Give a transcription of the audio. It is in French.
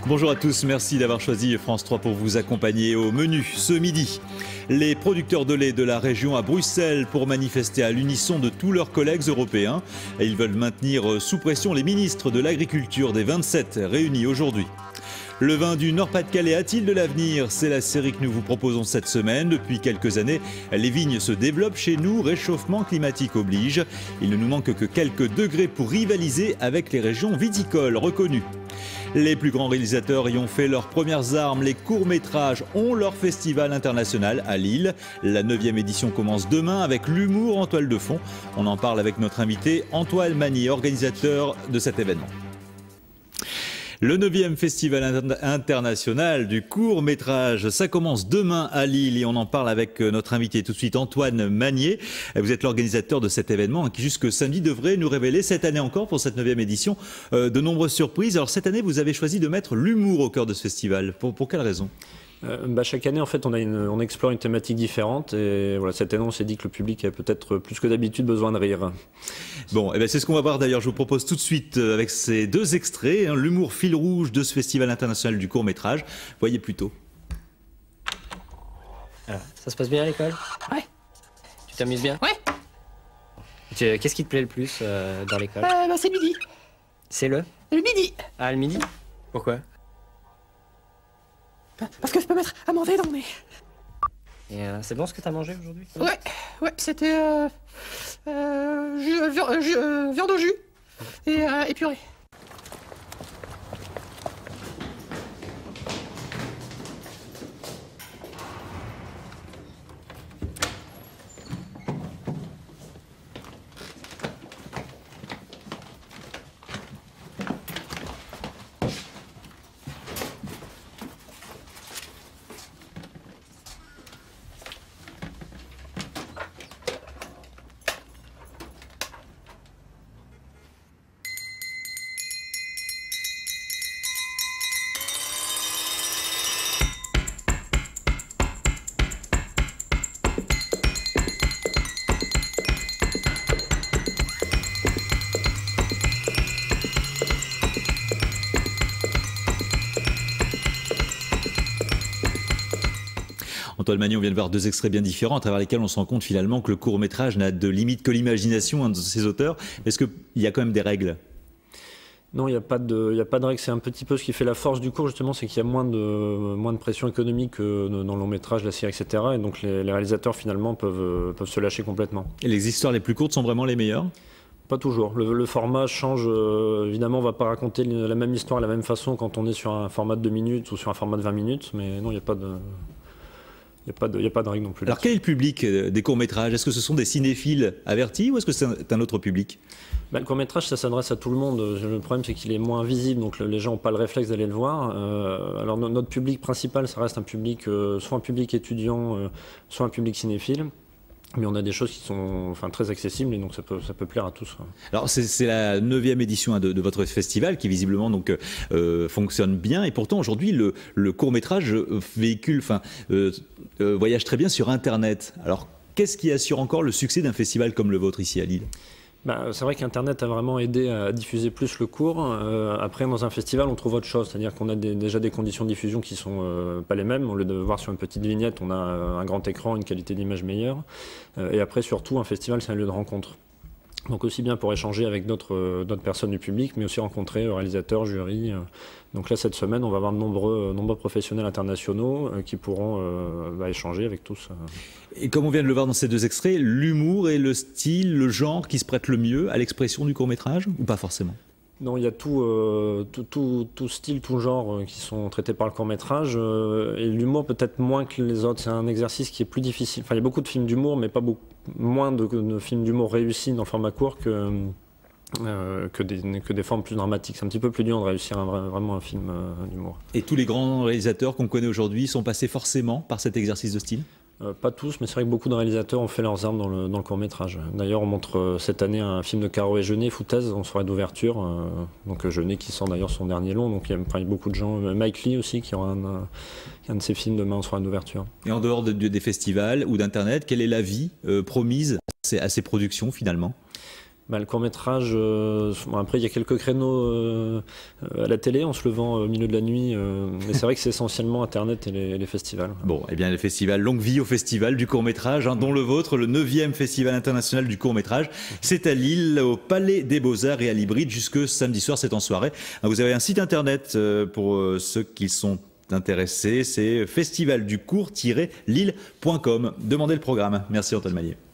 Bonjour à tous, merci d'avoir choisi France 3 pour vous accompagner au menu ce midi. Les producteurs de lait de la région à Bruxelles pour manifester à l'unisson de tous leurs collègues européens. Et ils veulent maintenir sous pression les ministres de l'Agriculture des 27 réunis aujourd'hui. Le vin du Nord-Pas-de-Calais a-t-il de l'avenir? C'est la série que nous vous proposons cette semaine. Depuis quelques années, les vignes se développent chez nous, réchauffement climatique oblige. Il ne nous manque que quelques degrés pour rivaliser avec les régions viticoles reconnues. Les plus grands réalisateurs y ont fait leurs premières armes. Les courts-métrages ont leur festival international à Lille. La 9e édition commence demain avec l'humour en toile de fond. On en parle avec notre invité Antoine Magnier, organisateur de cet événement. Le 9e Festival international du court-métrage, ça commence demain à Lille et on en parle avec notre invité tout de suite, Antoine Magnier. Vous êtes l'organisateur de cet événement qui jusque samedi devrait nous révéler cette année encore pour cette 9e édition de nombreuses surprises. Alors cette année, vous avez choisi de mettre l'humour au cœur de ce festival. Pour quelle raison ? Chaque année, en fait, on explore une thématique différente et voilà, cette année, on s'est dit que le public a peut-être plus que d'habitude besoin de rire. Bon, c'est ce qu'on va voir d'ailleurs. Je vous propose tout de suite avec ces deux extraits, l'humour fil rouge de ce Festival international du court-métrage. Voyez plutôt. Alors, ça se passe bien à l'école? Ouais. Tu t'amuses bien? Ouais. Qu'est-ce qui te plaît le plus dans l'école? C'est le midi. C'est le midi. Ah, le midi? Pourquoi? Parce que je peux mettre à manger dans le nez. Et c'est bon ce que t'as mangé aujourd'hui? Ouais, c'était viande au jus et purée. Antoine Magnier, on vient de voir deux extraits bien différents à travers lesquels on se rend compte finalement que le court-métrage n'a de limite que l'imagination de ses auteurs. Est-ce qu'il y a quand même des règles ? Non, il n'y a pas de règle. C'est un petit peu ce qui fait la force du court, justement, c'est qu'il y a moins de pression économique que dans le long métrage, la série, etc. Et donc les réalisateurs, finalement, peuvent se lâcher complètement. Et les histoires les plus courtes sont vraiment les meilleures ? Pas toujours. Le format change. Évidemment, on ne va pas raconter la même histoire de la même façon quand on est sur un format de 2 minutes ou sur un format de 20 minutes. Mais non, il n'y a pas de... Il n'y a pas de règle non plus. Alors quel est le public des courts-métrages? Est-ce que ce sont des cinéphiles avertis ou est-ce que c'est un autre public? Le court-métrage, ça s'adresse à tout le monde. Le problème, c'est qu'il est moins visible, donc les gens n'ont pas le réflexe d'aller le voir. Alors notre public principal, ça reste un public, soit un public étudiant, soit un public cinéphile. Mais on a des choses qui sont très accessibles et donc ça peut plaire à tous. Alors c'est la 9e édition de votre festival qui visiblement donc fonctionne bien et pourtant aujourd'hui le court-métrage voyage très bien sur Internet. Alors qu'est-ce qui assure encore le succès d'un festival comme le vôtre ici à Lille? C'est vrai qu'Internet a vraiment aidé à diffuser plus le court. Après, dans un festival, on trouve autre chose. C'est-à-dire qu'on a déjà des conditions de diffusion qui sont pas les mêmes. Au lieu de voir sur une petite vignette, on a un grand écran, une qualité d'image meilleure. Et après, surtout, un festival, c'est un lieu de rencontre. Donc aussi bien pour échanger avec d'autres personnes du public, mais aussi rencontrer réalisateurs, jurys. Donc là, cette semaine, on va avoir de nombreux professionnels internationaux qui pourront échanger avec tous. Et comme on vient de le voir dans ces deux extraits, l'humour et le style, le genre qui se prête le mieux à l'expression du court-métrage ou pas forcément? Non, il y a tout style, tout genre qui sont traités par le court-métrage. Et l'humour peut-être moins que les autres. C'est un exercice qui est plus difficile. Enfin, il y a beaucoup de films d'humour, mais moins de films d'humour réussis dans le format court que des formes plus dramatiques. C'est un petit peu plus dur de réussir vraiment un film d'humour. Et tous les grands réalisateurs qu'on connaît aujourd'hui sont passés forcément par cet exercice de style? Pas tous, mais c'est vrai que beaucoup de réalisateurs ont fait leurs armes dans le court-métrage. D'ailleurs, on montre cette année un film de Caro et Jeunet, Foutaise, en soirée d'ouverture. Donc Jeunet qui sort d'ailleurs son dernier long, donc il y a beaucoup de gens. Mike Lee aussi, qui aura un de ses films demain en soirée d'ouverture. Et en dehors des festivals ou d'Internet, quelle est la vie promise à ces productions finalement? Le court-métrage, après il y a quelques créneaux à la télé en se levant au milieu de la nuit, mais c'est vrai que c'est essentiellement Internet et les festivals. Bon, eh bien le festival, longue vie au festival du court-métrage, dont le vôtre, le 9e festival international du court-métrage. C'est à Lille, au Palais des Beaux-Arts et à l'Hybride, jusque samedi soir, c'est en soirée. Vous avez un site internet pour ceux qui sont intéressés, c'est festivalducourt-lille.com. Demandez le programme. Merci Antoine Maillet.